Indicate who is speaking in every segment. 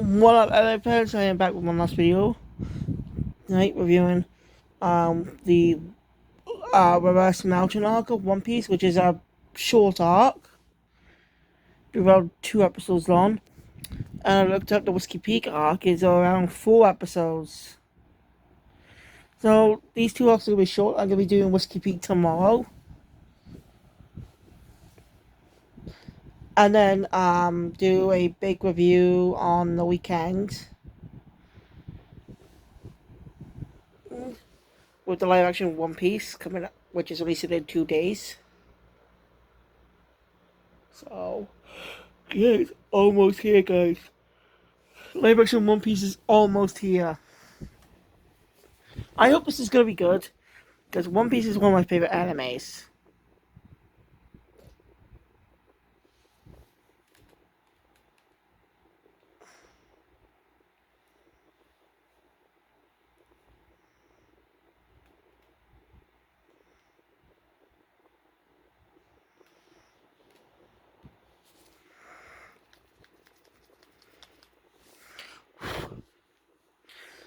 Speaker 1: What up, Elephants? I am back with my last video. Tonight, reviewing the Reverse Mountain arc of One Piece, which is a short arc, about 2 episodes long. And I looked up the Whiskey Peak arc is around 4 episodes. So these two arcs are gonna be short. I'm gonna be doing Whiskey Peak tomorrow, and then do a big review on the weekend with the live action One Piece coming up, which is released in 2 days. So yeah, it's almost here, guys. Live action One Piece is almost here. I hope this is gonna be good, because One Piece is one of my favorite animes.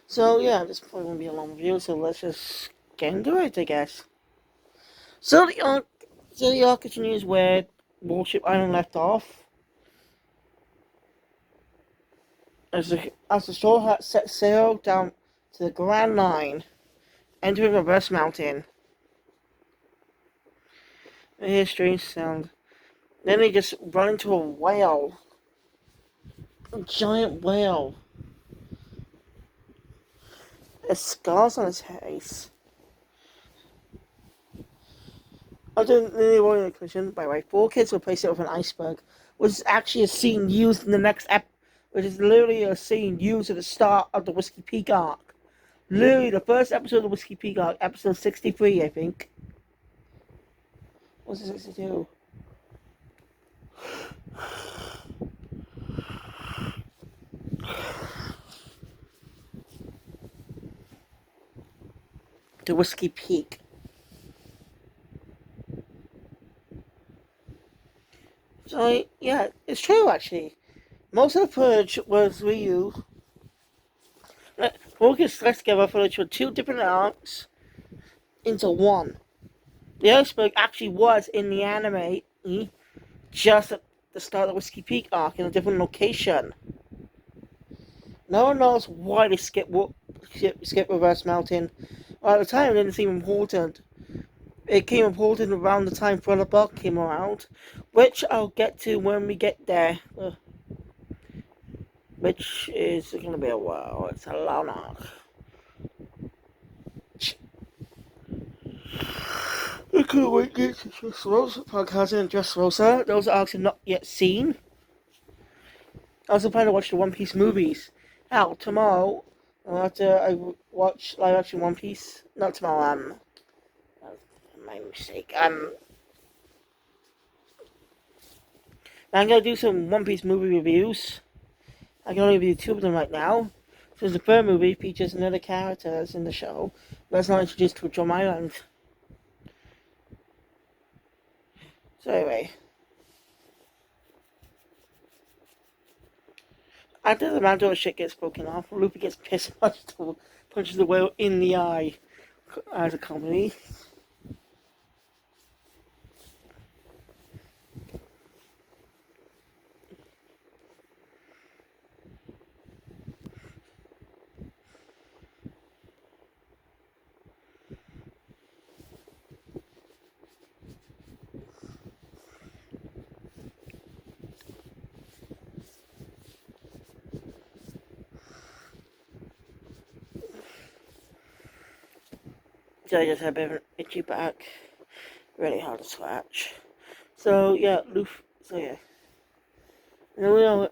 Speaker 1: So yeah, this probably won't be a long review, so let's just get into it, I guess. So the arc continues where Warship Island left off. As the Straw Hat set sail down to the Grand Line, entering Reverse Mountain. They hear a strange sound. Then they just run into a whale. A giant whale. There's scars on his face. After nearly avoiding the collision, by the way, 4 kids replace it with an iceberg, which is actually a scene used in the next which is literally a scene used at the start of the Whiskey Peak arc. Literally, the first episode of the Whiskey Peak arc, episode 63, I think. What's it, 62? The Whiskey Peak. So, yeah, it's true, actually. Most of the footage was reused. Focus stressed together footage for 2 different arcs into one. The iceberg actually was in the anime just at the start of the Whiskey Peak arc in a different location. No one knows why they skip Reverse Mountain. Well, at the time, it didn't seem important. It came important around the time Thriller Bark came around, which I'll get to when we get there. Which is going to be a while. It's a long arc. I can't wait to get to Dressrosa, Podcast and Dressrosa. Those arcs are not yet seen. I also plan to watch the One Piece movies. Now, tomorrow, after I watch live action One Piece, not tomorrow, my mistake, I'm gonna do some One Piece movie reviews. I can only review 2 of them right now. Since the third movie features another characters in the show, but it's not introduced to Drum Island. So anyway, after the Mandela shit gets broken off, Luffy gets pissed and punches the whale in the eye as a comedy. So I just have a bit of an itchy back. Really hard to scratch. So yeah, Luffy. So yeah. And then we know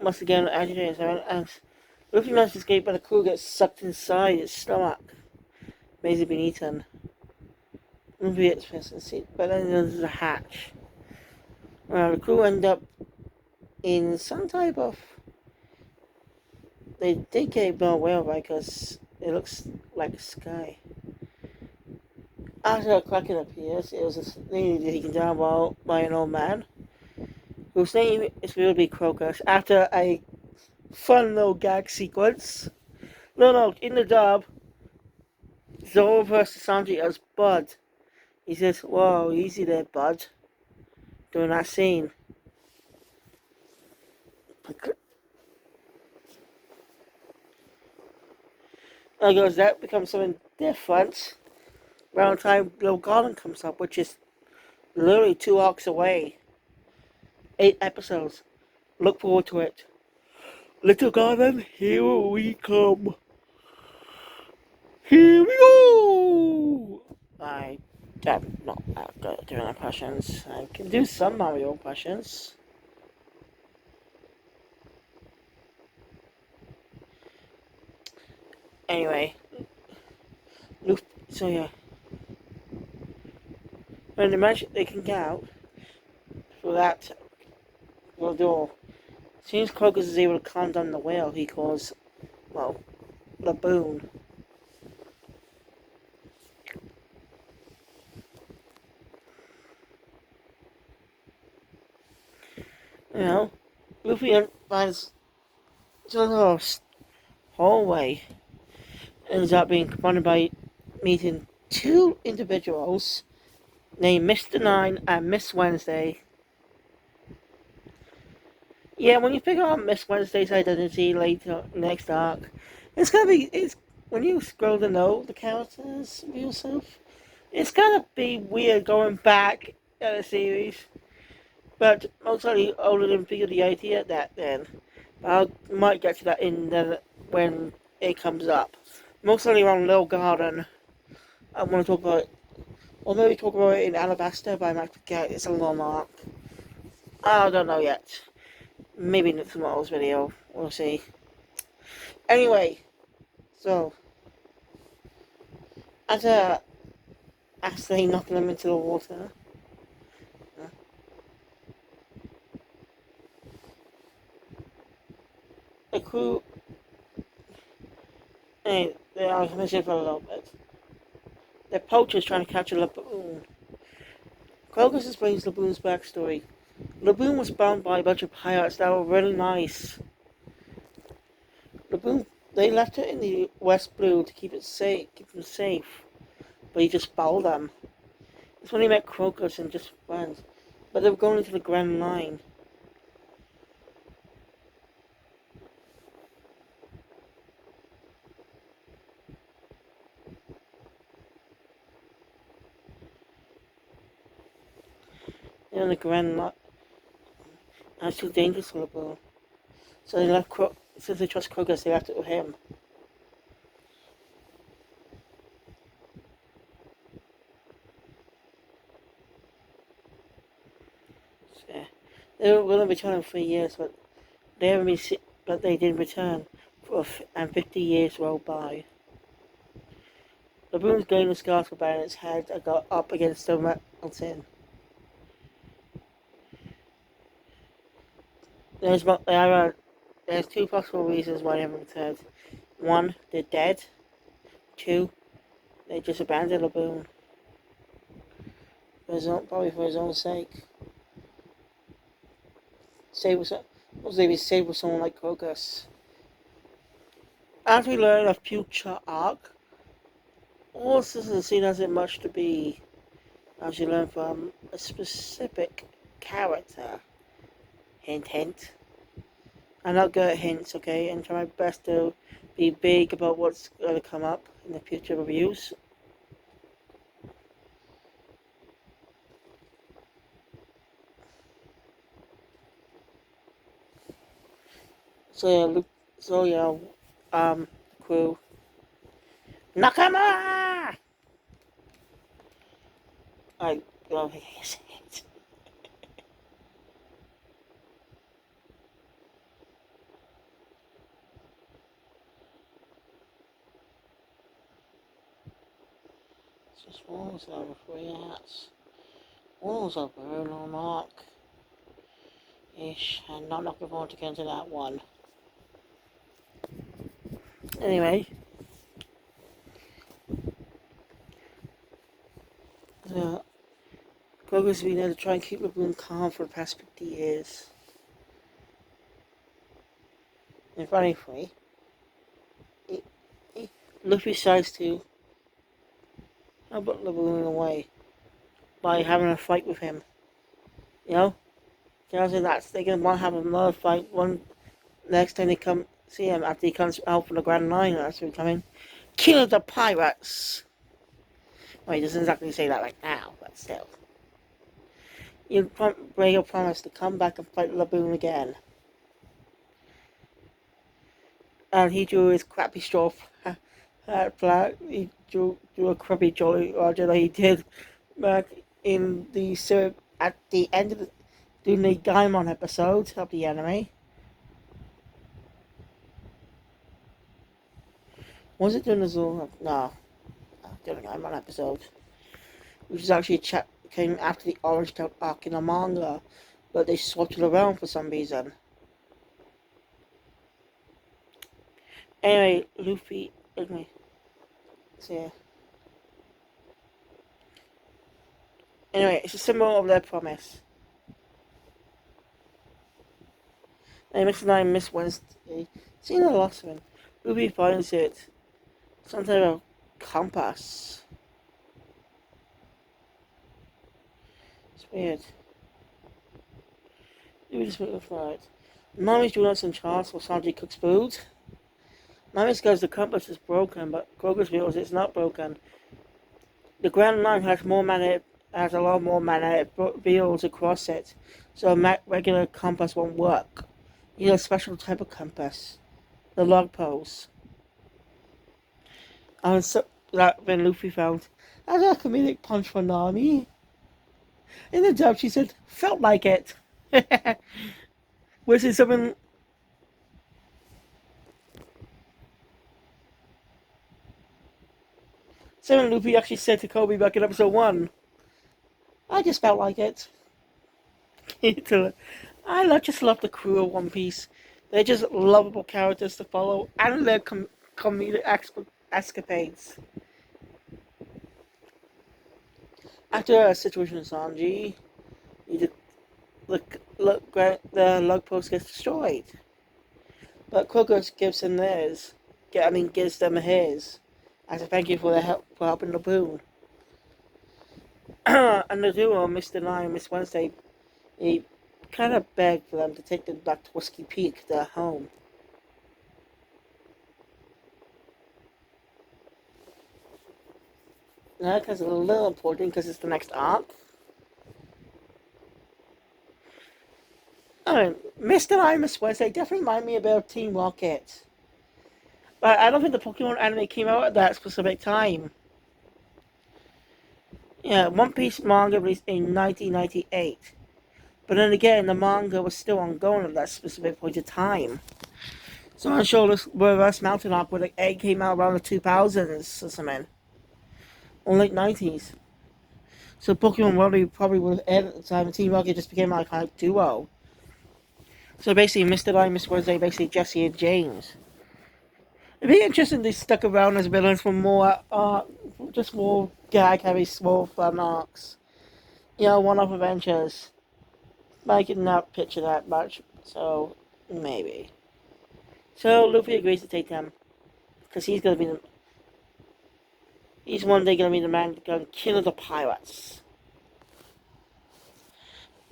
Speaker 1: once again agitated as Luffy manages to escape, but the crew gets sucked inside his stomach. Basically been eaten. Luffy gets pissed and see, but then there's a hatch. The crew end up in some type of. They did get blown away by because it looks like a sky. After a Kraken appears, it was a thing taken down by an old man, whose name is revealed to be Crocus. After a fun little gag sequence. No, in the dub, Zoro versus Sanji as Bud. He says, "Whoa, easy there, Bud," during that scene. I goes, that becomes something different around the time Little Garden comes up, which is literally 2 arcs away. 8 episodes. Look forward to it. Little Garden, here we come. Here we go! I'm not that good at doing impressions. I can do some Mario impressions. Anyway, so yeah. When the magic they can get out for that will do. As soon as Crocus is able to climb down the whale he calls, well, Laboon. You know, Luffy finds a hallway, ends up being confronted by meeting 2 individuals named Mr. Nine and Miss Wednesday. Yeah, when you figure out Miss Wednesday's identity later next arc, it's when you scroll to know the characters of yourself, it's gonna be weird going back at the series. But most likely I didn't figure the idea at that then. But I might get to that when it comes up. Most likely around Little Garden. I want to talk about it. Or maybe talk about it in Alabasta, but I might forget. It's a long arc. I don't know yet. Maybe in tomorrow's video. We'll see. Anyway, so after accidentally knocking them into the water, the crew. Hey, I mentioned for a little bit. The poachers trying to catch a Laboon. Crocus explains Laboon's backstory. Laboon was bound by a bunch of pirates that were really nice. Laboon, they left it in the West Blue to keep them safe. But he just fouled them. That's when he met Crocus and just went. But they were going into the Grand Line. They're in the Grand Line. That's too dangerous for Laboon. So they left since they trust Crocus, they left it with him. So, yeah. They were going to return in 3 years, but they didn't return. And 50 years rolled by. Laboon's gained the scars for banging its head and got up against the mountain. There's 2 possible reasons why they haven't returned. 1, they're dead. 2, they just abandoned Laboon. Probably for his own sake. Maybe save with someone like Crocus. As we learn a future arc, all this doesn't seem as it much to be, as you learn from a specific character. Hint, hint. I'm not good at hints, okay? And try my best to be big about what's going to come up in the future reviews. The crew. Nakama! I love his hit. Just walls over 3 hours. Walls over a long arc. Ish, and not looking forward to getting to that one. Anyway, the Crocus has been there to try and keep Laboon calm for the past 50 years. in Friday 3, Luffy decides to put Laboon away by having a fight with him. You know? So they're going to want to have another fight one next time they come see him after he comes out from the Grand Line. That's when coming. Kill the pirates! Well, he doesn't exactly say that like now, but still. You break your promise to come back and fight Laboon again. And he drew his crappy straw hat flag. He drew a crappy Jolly Roger that he did back in the at the end of doing the Gaimon episode of the anime. Was it during the Zoro? No, during the Gaimon episode, which is actually came after the Orange Tail arc in the manga, but they swapped it around for some reason. Anyway, Luffy, anyway, so yeah. Anyway, it's a symbol of their promise. And Mr. 9 Miss Wednesday, seeing the last one, Luffy finds it some type of compass. It's weird. Luffy just went for it. Nami's doing us in charge for Sanji cooks food. Nami goes, the compass is broken, but Kroger's realizes it's not broken. The Grand Line has a lot more magnetic fields across it, so a regular compass won't work. You need a special type of compass, the log poles. And so that when Luffy found, that's a comedic punch for Nami. In the dub, she said, "Felt like it." Was it something? Something Luffy actually said to Kobe back in episode 1. I just felt like it. I just love the crew of One Piece. They're just lovable characters to follow, and their comedic escapades. After a situation with Sanji, the log post gets destroyed. But Kroger gives them theirs. Gives them his. As a thank you for their help for helping Laboon. And the duo, Mr. 9 and Miss Wednesday, he kind of begged for them to take them back to Whiskey Peak, their home. Now, because it's a little important because it's the next arc. Mr. 9 and Miss Wednesday definitely remind me about Team Rocket. But I don't think the Pokemon anime came out at that specific time. Yeah, One Piece manga released in 1998. But then again, the manga was still ongoing at that specific point of time. So I'm sure this Reverse Mountain arc where the egg came out around the 2000s or something. Or late 90s. So Pokemon World probably would have ended at the time and Team Rocket just became an iconic duo. So basically, Mr. Light and Miss Wednesday, basically Jesse and James. It'd be interesting if they stuck around as villains for more, just more gag-heavy, small, fun arcs. One-off adventures. I could not picture that much, so maybe. So Luffy agrees to take them, because he's one day gonna be the man gonna kill the pirates.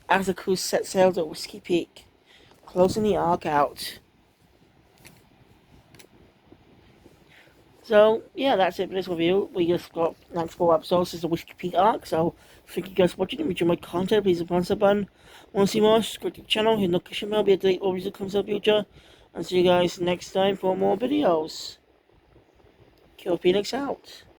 Speaker 1: As the crew set sail to Whiskey Peak, closing the arc out. So, yeah, that's it for this review. We just got next 4 episodes. This is the Whiskey Peak arc. So, thank you guys for watching. If you enjoy my content, please hit the thumbs button. Want to see more? Subscribe to the channel. Hit the notification bell. Be a date always comes in the future. And see you guys next time for more videos. Kill Phoenix out.